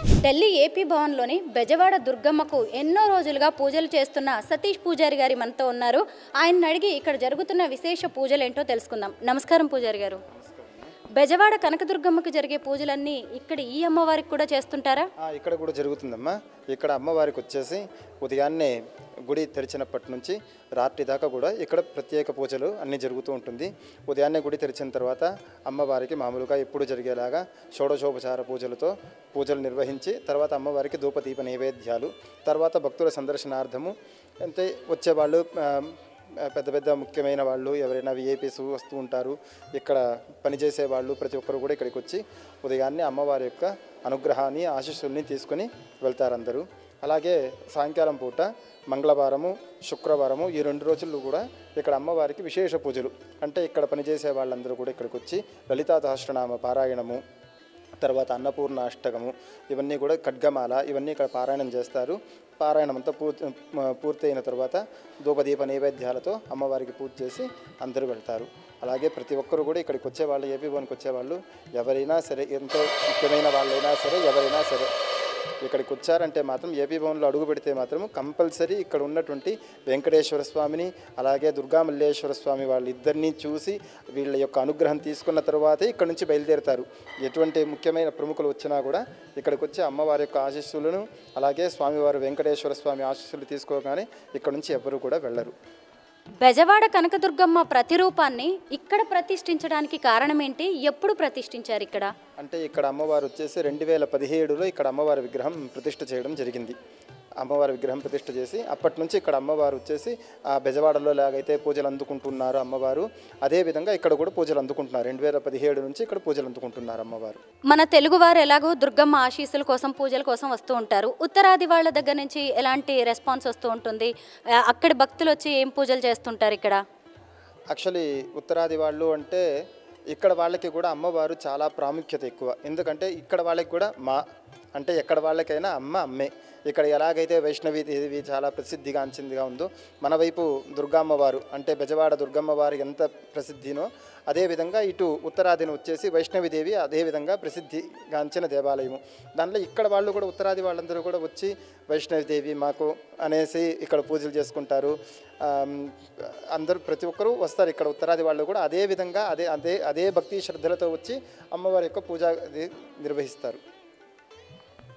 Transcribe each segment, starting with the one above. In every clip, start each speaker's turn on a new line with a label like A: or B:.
A: Delhi AP భవన్లోని Bezawada దుర్గమ్మకు ఎన్నో రోజులుగా పూజలు చేస్తున్న సతీష్ పూజారి గారి మనతో ఉన్నారు. ఆయన్ని అడిగి ఇక్కడ జరుగుతున్న విశేష పూజలు ఏంటో తెలుసుకుందాం. నమస్కారం పూజారి గారు. బెజవాడ కనకదుర్గమ్మకు జరిగే పూజలన్నీ ఇక్కడ ఈ అమ్మవారికి కూడా చేస్తుంటారా?
B: ఇక్కడ కూడా జరుగుతుందమ్మా. ఇక్కడ అమ్మవారికి వచ్చేసి ఉదయాన్నే గుడి తెరిచినప్పటి నుంచి రాత్రి దాకా కూడా ఇక్కడ ప్రత్యేక పూజలు అన్నీ జరుగుతూ ఉంటుంది. ఉదయాన్నే గుడి తెరిచిన తర్వాత అమ్మవారికి మామూలుగా ఎప్పుడు జరిగేలాగా షోడశోపచార పూజలు నిర్వహించి తర్వాత అమ్మవారికి ధూపదీప నైవేద్యాలు, తర్వాత భక్తుల సందర్శనార్థము అంటే వచ్చేవాళ్ళు పెద్ద పెద్ద ముఖ్యమైన వాళ్ళు ఎవరైనా విఐపీస్ వస్తూ ఉంటారు. ఇక్కడ పనిచేసే వాళ్ళు ప్రతి ఒక్కరు కూడా ఇక్కడికి వచ్చి ఉదయాన్నే అమ్మవారి యొక్క అనుగ్రహాన్ని ఆశీస్సుల్ని తీసుకొని వెళ్తారు అందరూ. అలాగే సాయంకాలం పూట మంగళవారము శుక్రవారము ఈ 2 రోజుల్లో కూడా ఇక్కడ అమ్మవారికి విశేష పూజలు అంటే ఇక్కడ పనిచేసే వాళ్ళందరూ కూడా ఇక్కడికి వచ్చి లలితా సహస్రనామ పారాయణము, తర్వాత అన్నపూర్ణ అష్టకము, ఇవన్నీ కూడా ఖడ్గమాల ఇవన్నీ ఇక్కడ పారాయణం చేస్తారు. పారాయణం అంతా పూర్తయిన తర్వాత ధూపదీప నైవేద్యాలతో అమ్మవారికి పూజ చేసి అందరూ వెళ్తారు. అలాగే ప్రతి ఒక్కరు కూడా ఇక్కడికి వచ్చేవాళ్ళు, ఏపీ భవన్కి వచ్చేవాళ్ళు ఎవరైనా సరే, ఎంతో ముఖ్యమైన వాళ్ళైనా సరే ఎవరైనా సరే ఇక్కడికి వచ్చారంటే మాత్రం ఏపీ భవన్లో అడుగు పెడితే మాత్రం కంపల్సరీ ఇక్కడ ఉన్నటువంటి వెంకటేశ్వర స్వామిని అలాగే దుర్గామల్లేశ్వర స్వామి వాళ్ళిద్దరినీ చూసి వీళ్ళ యొక్క అనుగ్రహం తీసుకున్న తర్వాతే ఇక్కడ నుంచి బయలుదేరుతారు. ఎటువంటి ముఖ్యమైన ప్రముఖులు వచ్చినా కూడా ఇక్కడికి వచ్చి అమ్మవారి యొక్క ఆశీస్సులను అలాగే స్వామివారు వెంకటేశ్వర స్వామి ఆశీస్సులు తీసుకోగానే ఇక్కడ నుంచి ఎవరు కూడా వెళ్ళరు.
A: బెజవాడ కనకదుర్గమ్మ ప్రతిరూపాన్ని ఇక్కడ ప్రతిష్ఠించడానికి కారణం ఏంటి? ఎప్పుడు ప్రతిష్ఠించారు ఇక్కడ?
B: అంటే ఇక్కడ అమ్మవారు వచ్చేసి 2017లో ఇక్కడ అమ్మవారి విగ్రహం ప్రతిష్ఠ చేయడం జరిగింది. అమ్మవారి విగ్రహం ప్రతిష్ఠ చేసి అప్పటి నుంచి ఇక్కడ అమ్మవారు వచ్చేసి ఆ బెజవాడలో లాగైతే పూజలు అందుకుంటున్నారు అమ్మవారు, అదేవిధంగా ఇక్కడ కూడా పూజలు అందుకుంటున్నారు. 2017 నుంచి ఇక్కడ పూజలు అందుకుంటున్నారు అమ్మవారు.
A: మన తెలుగువారు ఎలాగో దుర్గమ్మ ఆశీస్సుల కోసం పూజల కోసం వస్తూ ఉంటారు. ఉత్తరాది వాళ్ళ దగ్గర నుంచి ఎలాంటి రెస్పాన్స్ వస్తూ ఉంటుంది? అక్కడి భక్తులు వచ్చి ఏం పూజలు చేస్తుంటారు ఇక్కడ?
B: యాక్చువల్లీ ఉత్తరాది వాళ్ళు అంటే ఇక్కడ వాళ్ళకి కూడా అమ్మవారు చాలా ప్రాముఖ్యత ఎక్కువ. ఎందుకంటే ఇక్కడ వాళ్ళకి కూడా అంటే ఎక్కడ వాళ్ళకైనా అమ్మే. ఇక్కడ ఎలాగైతే వైష్ణవి దేవి చాలా ప్రసిద్ధిగాంచిందిగా ఉందో మన వైపు దుర్గమ్మవారు అంటే బెజవాడ దుర్గమ్మవారు ఎంత ప్రసిద్ధినో అదేవిధంగా ఇటు ఉత్తరాదిని వచ్చేసి వైష్ణవిదేవి అదేవిధంగా ప్రసిద్ధిగాంచిన దేవాలయము. దాంట్లో ఇక్కడ వాళ్ళు కూడా ఉత్తరాది వాళ్ళందరూ కూడా వచ్చి వైష్ణవిదేవి మాకు అనేసి ఇక్కడ పూజలు చేసుకుంటారు. అందరూ ప్రతి ఒక్కరూ వస్తారు ఇక్కడ ఉత్తరాది వాళ్ళు కూడా అదేవిధంగా అదే భక్తి శ్రద్ధలతో వచ్చి అమ్మవారి యొక్క పూజ నిర్వహిస్తారు.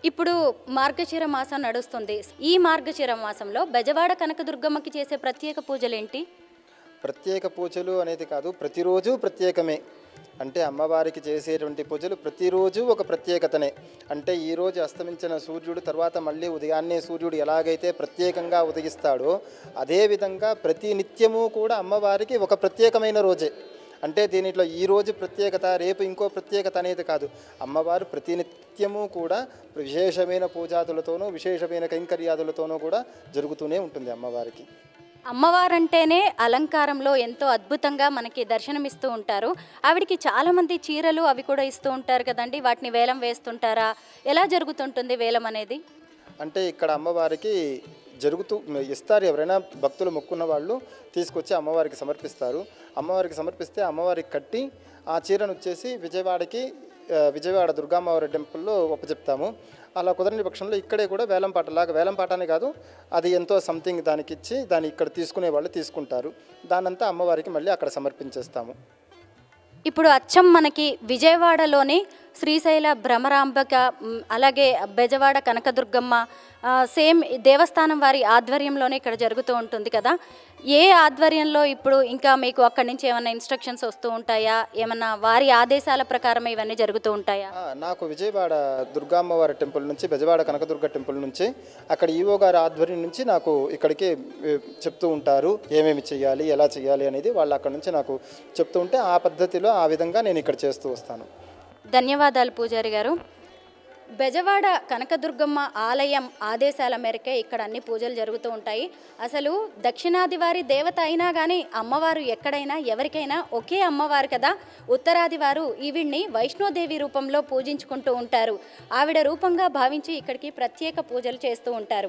A: ఇప్పుడు మార్గశిర మాసం నడుస్తుంది. ఈ మార్గశిర మాసంలో బెజవాడ కనకదుర్గమ్మకి చేసే ప్రత్యేక పూజలు ఏంటి?
B: ప్రత్యేక పూజలు అనేది కాదు, ప్రతిరోజు ప్రత్యేకమే. అంటే అమ్మవారికి చేసేటువంటి పూజలు ప్రతిరోజు ఒక ప్రత్యేకతనే. అంటే ఈరోజు అస్తమించిన సూర్యుడు తర్వాత మళ్ళీ ఉదయాన్నే సూర్యుడు ఎలాగైతే ప్రత్యేకంగా ఉదయిస్తాడో అదేవిధంగా ప్రతి నిత్యము కూడా అమ్మవారికి ఒక ప్రత్యేకమైన రోజే. అంటే దీనిలో ఈరోజు ప్రత్యేకత రేపు ఇంకో ప్రత్యేకత అనేది కాదు. అమ్మవారు ప్రతినిత్యము కూడా విశేషమైన పూజాదులతోనూ విశేషమైన కైంకర్యాదులతోనూ కూడా జరుగుతూనే ఉంటుంది అమ్మవారికి.
A: అమ్మవారంటేనే అలంకారంలో ఎంతో అద్భుతంగా మనకి దర్శనమిస్తూ ఉంటారు. ఆవిడికి చాలామంది చీరలు అవి కూడా ఇస్తూ ఉంటారు కదండి, వాటిని వేలం వేస్తుంటారా? ఎలా జరుగుతుంటుంది వేలం అనేది?
B: అంటే ఇక్కడ అమ్మవారికి ఇస్తారు. ఎవరైనా భక్తులు మొక్కున్న వాళ్ళు తీసుకొచ్చి అమ్మవారికి సమర్పిస్తారు. అమ్మవారికి సమర్పిస్తే అమ్మవారికి కట్టి ఆ చీరను వచ్చేసి విజయవాడ దుర్గమ్మవారి టెంపుల్లో ఒప్పచెప్తాము. అలా కుదరని పక్షంలో ఇక్కడే కూడా వేలంపాటనే కాదు, అది ఎంతో సంథింగ్ దానికి ఇచ్చి దాన్ని ఇక్కడ తీసుకునే వాళ్ళు తీసుకుంటారు. దానంతా అమ్మవారికి మళ్ళీ అక్కడ సమర్పించేస్తాము.
A: ఇప్పుడు అచ్చం మనకి విజయవాడలోని శ్రీశైల భ్రమరాంబక అలాగే బెజవాడ కనకదుర్గమ్మ సేమ్ దేవస్థానం వారి ఆధ్వర్యంలోనే ఇక్కడ జరుగుతూ ఉంటుంది కదా. ఏ ఆధ్వర్యంలో ఇప్పుడు ఇంకా మీకు అక్కడి నుంచి ఏమైనా ఇన్స్ట్రక్షన్స్ వస్తూ ఉంటాయా? ఏమన్నా వారి ఆదేశాల ప్రకారం ఇవన్నీ జరుగుతూ ఉంటాయా?
B: నాకు విజయవాడ దుర్గమ్మవారి టెంపుల్ నుంచి బెజవాడ కనకదుర్గ టెంపుల్ నుంచి అక్కడ ఈవో గారి ఆధ్వర్యం నుంచి నాకు ఇక్కడికి చెప్తూ ఉంటారు ఏమేమి చేయాలి ఎలా చేయాలి అనేది. వాళ్ళు అక్కడ నుంచి నాకు చెప్తూ ఉంటే ఆ పద్ధతిలో ఆ విధంగా నేను ఇక్కడ చేస్తూ వస్తాను.
A: ధన్యవాదాలు పూజారి గారు. బెజవాడ కనకదుర్గమ్మ ఆలయం ఆదేశాల మేరకే ఇక్కడ అన్ని పూజలు జరుగుతూ ఉంటాయి. అసలు దక్షిణాది వారి దేవత అయినా కానీ అమ్మవారు ఎక్కడైనా ఎవరికైనా ఒకే అమ్మవారు కదా. ఉత్తరాది వారు ఈవిడ్ని వైష్ణోదేవి రూపంలో పూజించుకుంటూ ఉంటారు. ఆవిడ రూపంగా భావించి ఇక్కడికి ప్రత్యేక పూజలు చేస్తూ ఉంటారు.